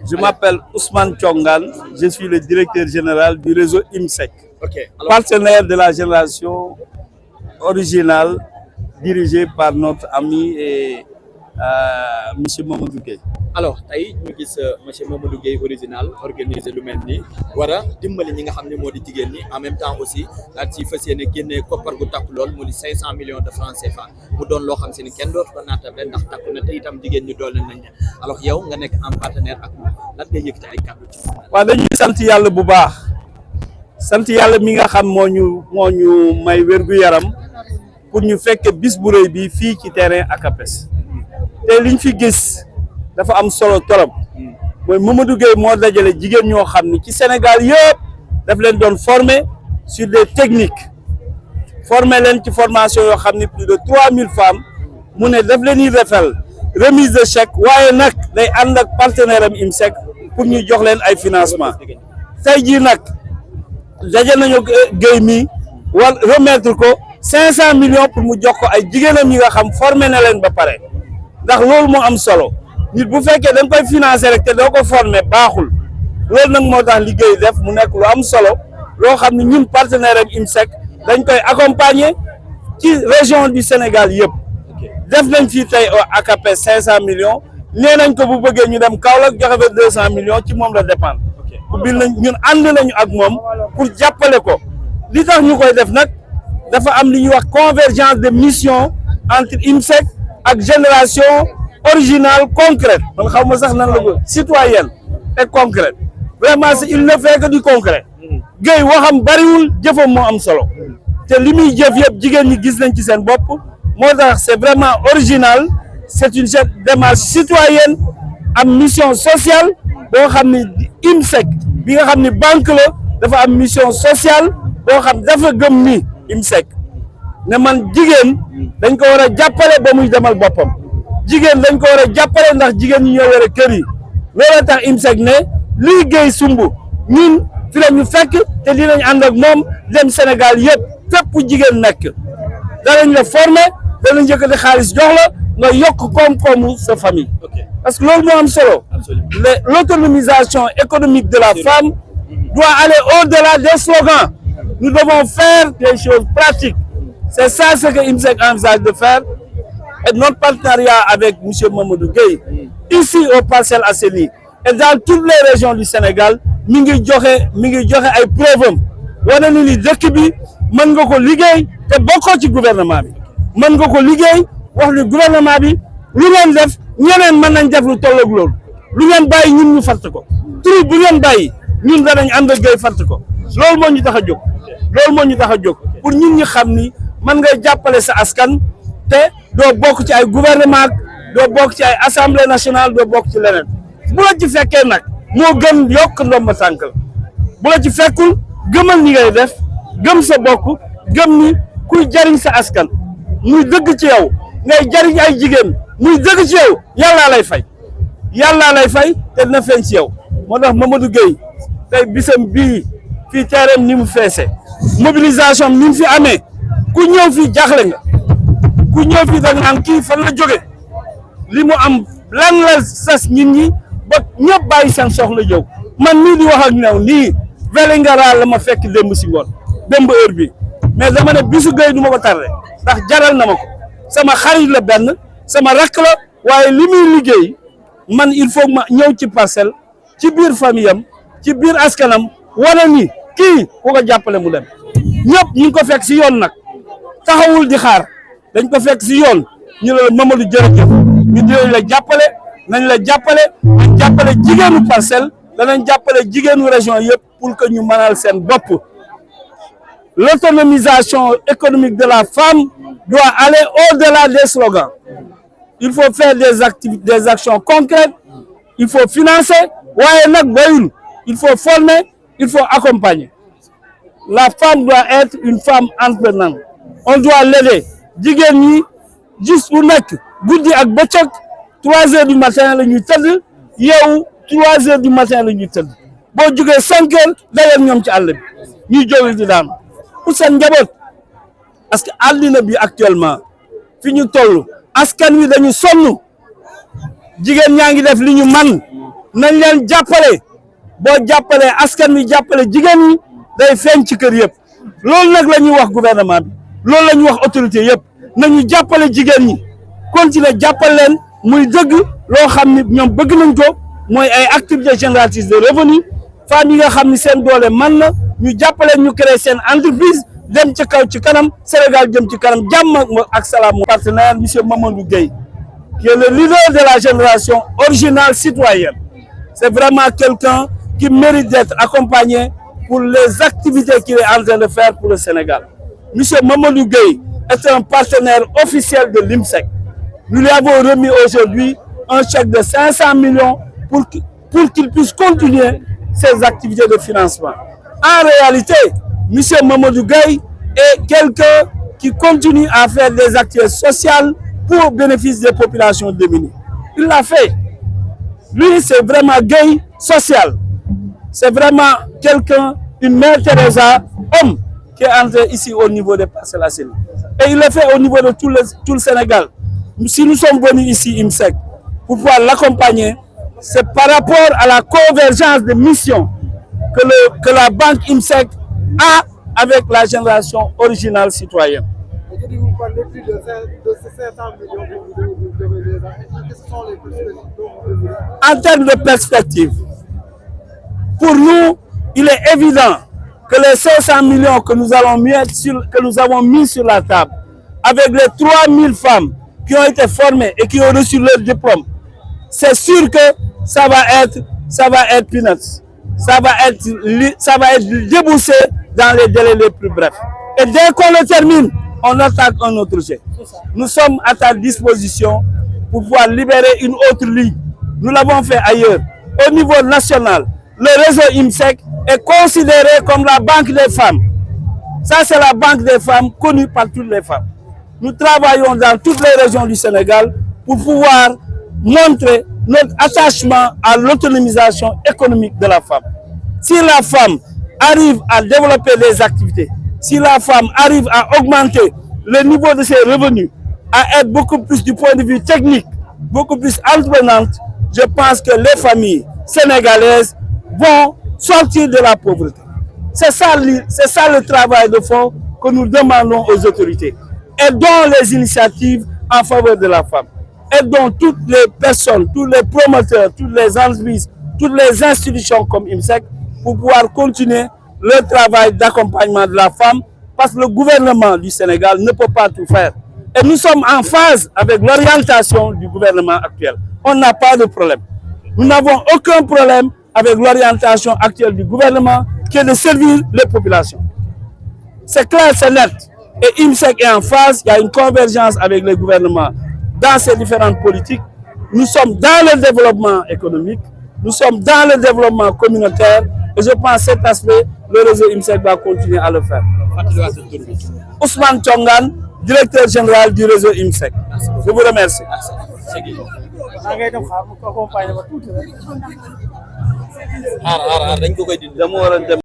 Je m'appelle Ousmane Thiongan, je suis le directeur général du réseau IMSEC, partenaire de la génération originale dirigée par notre ami et monsieur Mamadou Gueye. Alors tey ñu gis monsieur Mamadou Gueye original organiser lu mel nii war a dimbali ñi nga xam ne moo di jigéen ñi en même temps aussi daal ci fas yéene génne koppar gu takku lool mu di 500 millions de francs CFA mu doon loo xam si ni kenn dootu ko naatable ndax takku na te itam jigéen ñi doole nañ ne alors yow nga nekk en partenaire ak moom lan ngay yëkkati ay kàddu ci. waaw dañuy sant yàlla bu baax sant yàlla mi nga xam moo ñu may wér-gu-yaram pour ñu fekk bis bu rëy bi fii ci terrain ACAPES te liñ fi gis dafa am solo torop mooy Mamadou Gueye moo dajale jigéen ñoo xam ni ci Sénégal yëpp daf leen doon former sur des techniques former leen ci formation yoo xam ni plus de 3000 femmes mu ne daf leen di defal remise de chèque waaye nag day ànd ak partenaire am IMSEC pour ñu jox leen ay financement tey jii nag dajal nañu Gueye mi war remettre ko 500 millions pour mu jox ko ay jigéenam yi nga xam former na leen ba pare ndax loolu moo am solo nit bu fekkee da nga koy financer rek te doo ko former baaxul loolu nag moo tax liggéey def mu nekk lu am solo loo xam ne ñun partenaire ak IMSEC dañ koy accompagner ci région du Sénégal yëpp def nañ fii tey ACAPES 500 millions nee nañ ko bu bëggee ñu dem Kaolack joxe fa 200 millions ci moom la dépendre ubbil nañ ñun ànd nañu ak moom pour jàppale ko li tax ñu koy def nag dafa am li ñuy wax convergence de mission entre IMSEC ak génération originale concrète man xaw ma sax nan la ko citoyenne et concrète vraiment il ne fait que du concret Gueye waxam bariwul jëfam moo am solo te li muy jëf yëpp jigéen ñi gis nañ ci seen bopp moo tax c'est vraiment original c'est une démarche citoyenne am mission sociale boo xam ni IMSEC bi nga xam ni banque la dafa am mission sociale boo xam dafa gëm ni IMSEC ne man jigéen dañ ko war a jàppale ba muy demal boppam jigéen dañ ko war a jàppale ndax jigéen ñi ñoo yore kër yi loolu tax IMSEC ne lii Gueye sumb ñun fi la ñu fekk te dinañ ànd ak moom dem Sénégal yëpp fépp jigéen nekk danañ la former danañ yëkkati xaalis jox la nga yokk koom-koomu sa famille parce que loolu moo am solo l'autonomisation économique de la femme doit aller au-delà des slogans. Nous devons faire des choses pratiques. C'est ça ce que IMSEC envisage de faire. Et notre partenariat avec M. Mamadou Gueye, ici au Parcelles Assainies et dans toutes les régions du Sénégal, mi ngi joxe ay preuves am wane ni li dëkk bi mën nga ko liggéey te bokkoo ci gouvernement bi mën nga ko liggéey wax ni gouvernement bi lu ngeen def ñeneen mën nañ def lu tolloog loolu lu ngeen bàyyi ñun ñu fàtt ko tur bu ngeen bàyyi ñun danañ ànd ak Gueye fàtt ko loolu moo ñu tax a jóg loolu moo ñu tax a jóg pour ñun ñi xam ni mën ngay jàppale sa askan te doo bokk ci ay gouvernement doo bokk ci ay assemblée nationale doo bokk ci leneen bu la ci fekkee nag moo gën yokk ndomba tànk la bu la ci fekkul gëmal ni ngay def gëm sa bokk gëm ni kuy jariñ sa askan muy dëgg ci yow ngay jariñ ay jigéen muy dëgg ci yow yàllaa lay fay te dina feeñ ci yow moo tax Mamadou Gueye tey bisam bii fii terrain ni mu feese mobilisation ni mu fi amee ku ñëw fii jaaxle nga ku ñëw fii da nga naan kii fan la jóge li mu am lan la sas nit ñi ba ñëpp bàyyi seen soxla jóg man mii di wax ak ñëw nii Vélingara la ma fekk démb si ngoon démb heure bi mais dama ne bisu Gueye du ma ko tardé ndax jaral na ma ko sama xarit la benn sama rakk la waaye li muy liggéey man il faut ma ñëw ci parcelle ci biir famille am ci biir askanam wane ni kii ku ko jàppale mu dem ñëpp ñu ngi ko fekk si yoon nag taxawul di xaar dañ ko fekk si yoon ñu la Mamadou jërëjëf ñu dinañ la jàppale nañ la jàppale nañ jàppale jigéenu parcelle danañ jàppale jigéenu région yëpp pour que ñu mënal seen bopp l'autonomisation économique de la femme doit aller au-delà des slogans il faut faire des actions concrètes il faut financer waaye nag doyul il faut former il faut accompagner la femme doit être une femme entreprenante on doit l'aider jigéen ñi gis bu nekk guddi ak bëccëg 3 heures du matin la ñuy tëdd yow 3 heures du matin la ñuy tëdd boo jógee 5 heures dayal ñoom ci àll bi ñuy jóge di daanu pour seen njaboot parce que àddina bi actuellement fi ñu toll askan wi dañu sonn jigéen ñaa ngi def li ñu man nañ leen jàppale boo jàppalee askan wi jàppale jigéen ñi day feeñ ci kër yëpp loolu nag la ñuy wax gouvernement bi loolu la ñuy wax autorité yëpp nañu jàppale jigéen ñi continuer jàppale leen muy dëgg loo xam ni ñoom bëgg nañ ko mooy ay activités génératrices de revenus femmes yi nga xam ni seen doole man na ñu jàppale ñu créer seen entreprise dem ci kaw ci kanam Sénégal jëm ci kanam jàmm ak salaam. Partenaire monsieur Mamadou Gueye qui est le leader de la génération originale citoyenne. C'est vraiment quelqu'un qui mérite d'être accompagné pour les activités qu'il est en train de faire pour le Sénégal. Monsieur Mamadou Gueye est un partenaire officiel de l'IMSEC. Nous lui avons remis aujourd'hui un chèque de 500 millions pour qu'il puisse continuer ses activités de financement. En réalité, monsieur Mamadou Gueye est quelqu'un qui continue à faire des activités sociales pour bénéfice des populations démunies. Il l'a fait. Lui, c'est vraiment Gueye social. C'est vraiment quelqu'un, une mère Teresa, homme, qui est entré ici au niveau des Parcelles Assainies. Et il le fait au niveau de tout le Sénégal. Si nous sommes venus ici, IMSEC, pour pouvoir l'accompagner, c'est par rapport à la convergence de missions que la banque IMSEC a avec la génération originale citoyenne. Aujourd'hui, vous parlez plus de ces 500 millions que vous devez les avoir. Quelles sont les perspectives? En termes de perspective, pour nous, il est évident que les 500 millions que nous avons mis sur la table, avec les 3000 femmes qui ont été formées et qui ont reçu leur diplôme, c'est sûr que ça va être peanuts. Ça va être déboursé dans les délais les plus brefs. Et dès qu'on le termine, on attaque un autre jet. Nous sommes à ta disposition pour pouvoir libérer une autre ligne. Nous l'avons fait ailleurs. Au niveau national, le réseau IMSEC est considéré comme la banque des femmes. Ça, c'est la banque des femmes connue par toutes les femmes. Nous travaillons dans toutes les régions du Sénégal pour pouvoir montrer notre attachement à l'autonomisation économique de la femme. Si la femme arrive à développer des activités, si la femme arrive à augmenter le niveau de ses revenus, à être beaucoup plus du point de vue technique, beaucoup plus entreprenante, je pense que les familles sénégalaises vont sortir de la pauvreté. C'est ça le travail de fond que nous demandons aux autorités. Aidons les initiatives en faveur de la femme. Aidons toutes les personnes, tous les promoteurs, toutes les entreprises, toutes les institutions comme IMSEC pour pouvoir continuer le travail d'accompagnement de la femme parce que le gouvernement du Sénégal ne peut pas tout faire. Et nous sommes en phase avec l'orientation du gouvernement actuel. On n'a pas de problème. Nous n'avons aucun problème avec l'orientation actuelle du gouvernement qui est de servir les populations. C'est clair, c'est net. Et IMSEC est en phase, il y a une convergence avec le gouvernement dans ces différentes politiques. Nous sommes dans le développement économique, nous sommes dans le développement communautaire et je pense que cet aspect, le réseau IMSEC va continuer à le faire. Ousmane Thiongan, directeur général du réseau IMSEC. Je vous remercie.